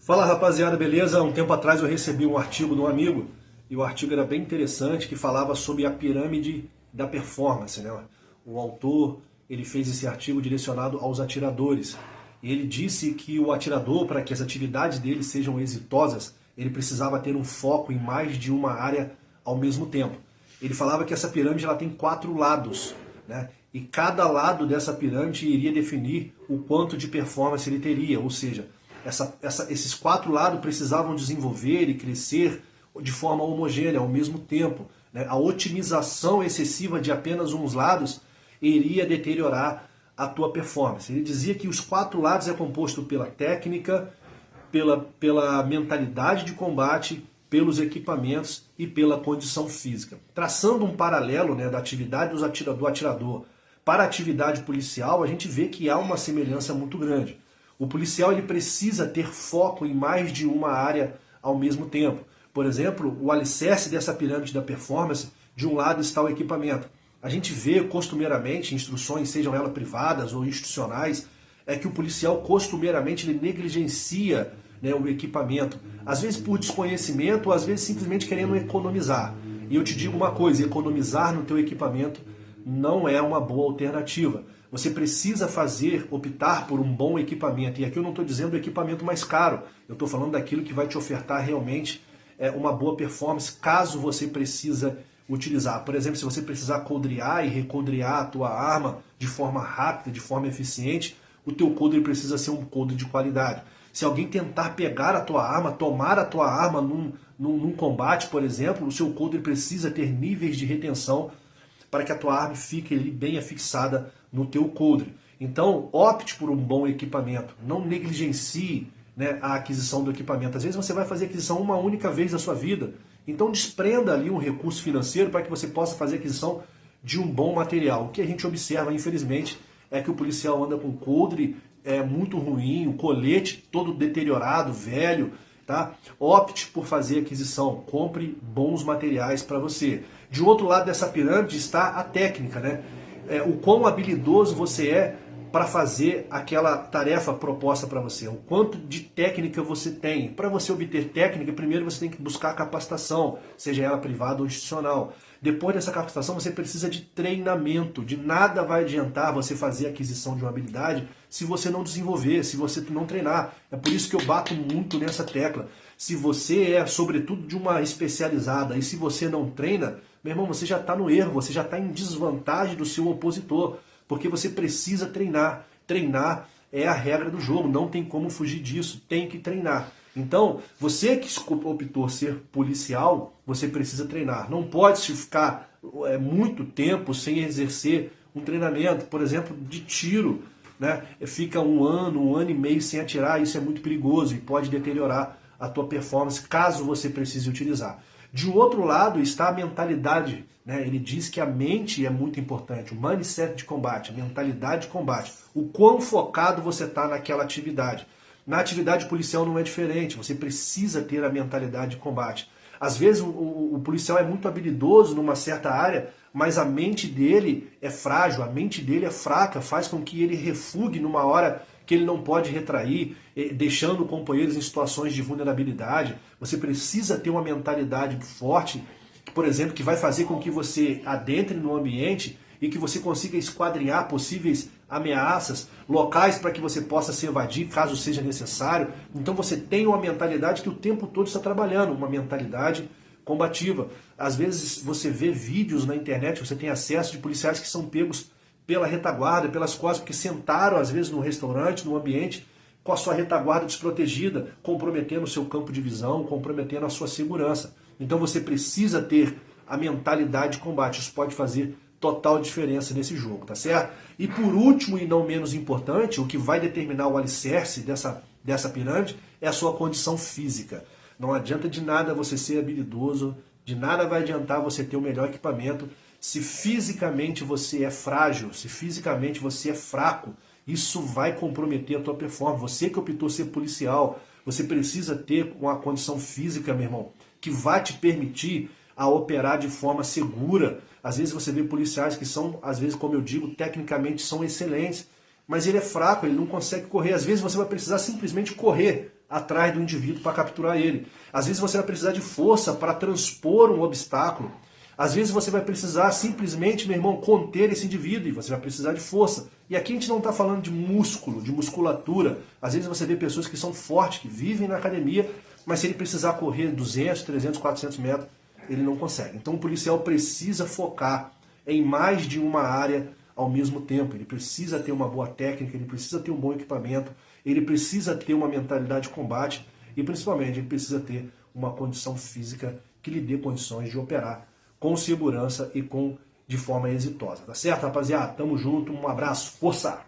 Fala rapaziada, beleza? Um tempo atrás eu recebi um artigo de um amigo e o artigo era bem interessante, que falava sobre a pirâmide da performance, né? O autor, ele fez esse artigo direcionado aos atiradores. E ele disse que o atirador, para que as atividades dele sejam exitosas, ele precisava ter um foco em mais de uma área ao mesmo tempo. Ele falava que essa pirâmide ela tem 4 lados, né? E cada lado dessa pirâmide iria definir o quanto de performance ele teria, ou seja, esses 4 lados precisavam desenvolver e crescer de forma homogênea ao mesmo tempo, né? A otimização excessiva de apenas uns lados iria deteriorar a tua performance. Ele dizia que os 4 lados é composto pela técnica, pela mentalidade de combate, pelos equipamentos e pela condição física. Traçando um paralelo, né, da atividade do atirador para a atividade policial, a gente vê que há uma semelhança muito grande. O policial ele precisa ter foco em mais de uma área ao mesmo tempo. Por exemplo, o alicerce dessa pirâmide da performance, de um lado está o equipamento. A gente vê costumeiramente, instruções, sejam elas privadas ou institucionais, é que o policial costumeiramente ele negligencia, né, o equipamento. Às vezes por desconhecimento, ou às vezes simplesmente querendo economizar. E eu te digo uma coisa, economizar no teu equipamento não é uma boa alternativa. Você precisa optar por um bom equipamento. E aqui eu não estou dizendo o equipamento mais caro. Eu estou falando daquilo que vai te ofertar realmente uma boa performance, caso você precisa utilizar. Por exemplo, se você precisar coldrear e recoldrear a tua arma de forma rápida, de forma eficiente, o teu coldre precisa ser um coldre de qualidade. Se alguém tentar pegar a tua arma, tomar a tua arma num combate, por exemplo, o seu coldre precisa ter níveis de retenção para que a tua arma fique ali bem afixada no teu coldre. Então, opte por um bom equipamento. Não negligencie, né, a aquisição do equipamento. Às vezes você vai fazer aquisição uma única vez na sua vida. Então, desprenda ali um recurso financeiro para que você possa fazer aquisição de um bom material. O que a gente observa, infelizmente, é que o policial anda com coldre muito ruim, o colete todo deteriorado, velho. Tá? Opte por fazer aquisição, compre bons materiais para você. De outro lado dessa pirâmide está a técnica, né? O quão habilidoso você é para fazer aquela tarefa proposta para você, o quanto de técnica você tem. Para você obter técnica, primeiro você tem que buscar capacitação, seja ela privada ou institucional. Depois dessa capacitação, você precisa de treinamento. De nada vai adiantar você fazer a aquisição de uma habilidade se você não desenvolver, se você não treinar. É por isso que eu bato muito nessa tecla. Se você é, sobretudo, de uma especializada e se você não treina, meu irmão, você já está no erro, você já está em desvantagem do seu opositor, porque você precisa treinar. Treinar é a regra do jogo, não tem como fugir disso, tem que treinar. Então, você que optou ser policial, você precisa treinar. Não pode se ficar muito tempo sem exercer um treinamento, por exemplo, de tiro, né? Fica um ano e meio sem atirar, isso é muito perigoso e pode deteriorar a tua performance caso você precise utilizar. De um outro lado está a mentalidade, né? Ele diz que a mente é muito importante, o mindset de combate, a mentalidade de combate, o quão focado você está naquela atividade. Na atividade policial não é diferente, você precisa ter a mentalidade de combate. Às vezes o policial é muito habilidoso numa certa área, mas a mente dele é frágil, a mente dele é fraca, faz com que ele refugue numa hora que ele não pode retrair, deixando companheiros em situações de vulnerabilidade. Você precisa ter uma mentalidade forte, por exemplo, que vai fazer com que você adentre no ambiente e que você consiga esquadrinhar possíveis ameaças, locais para que você possa se evadir, caso seja necessário. Então você tem uma mentalidade que o tempo todo está trabalhando, uma mentalidade combativa. Às vezes você vê vídeos na internet, você tem acesso de policiais que são pegos pela retaguarda, pelas costas, porque sentaram às vezes no restaurante, no ambiente, com a sua retaguarda desprotegida, comprometendo o seu campo de visão, comprometendo a sua segurança. Então você precisa ter a mentalidade de combate, isso pode fazer total diferença nesse jogo, tá certo? E por último e não menos importante, o que vai determinar o alicerce dessa pirâmide é a sua condição física. Não adianta de nada você ser habilidoso, de nada vai adiantar você ter o melhor equipamento, se fisicamente você é frágil, se fisicamente você é fraco, isso vai comprometer a tua performance. Você que optou ser policial, você precisa ter uma condição física, meu irmão, que vai te permitir a operar de forma segura. Às vezes você vê policiais que são, às vezes, como eu digo, tecnicamente são excelentes, mas ele é fraco, ele não consegue correr. Às vezes você vai precisar simplesmente correr atrás do indivíduo para capturar ele. Às vezes você vai precisar de força para transpor um obstáculo. Às vezes você vai precisar simplesmente, meu irmão, conter esse indivíduo e você vai precisar de força. E aqui a gente não está falando de músculo, de musculatura. Às vezes você vê pessoas que são fortes, que vivem na academia, mas se ele precisar correr 200, 300, 400 metros, ele não consegue. Então o policial precisa focar em mais de uma área ao mesmo tempo. Ele precisa ter uma boa técnica, ele precisa ter um bom equipamento, ele precisa ter uma mentalidade de combate e principalmente ele precisa ter uma condição física que lhe dê condições de operar com segurança e de forma exitosa. Tá certo, rapaziada? Tamo junto, um abraço, força!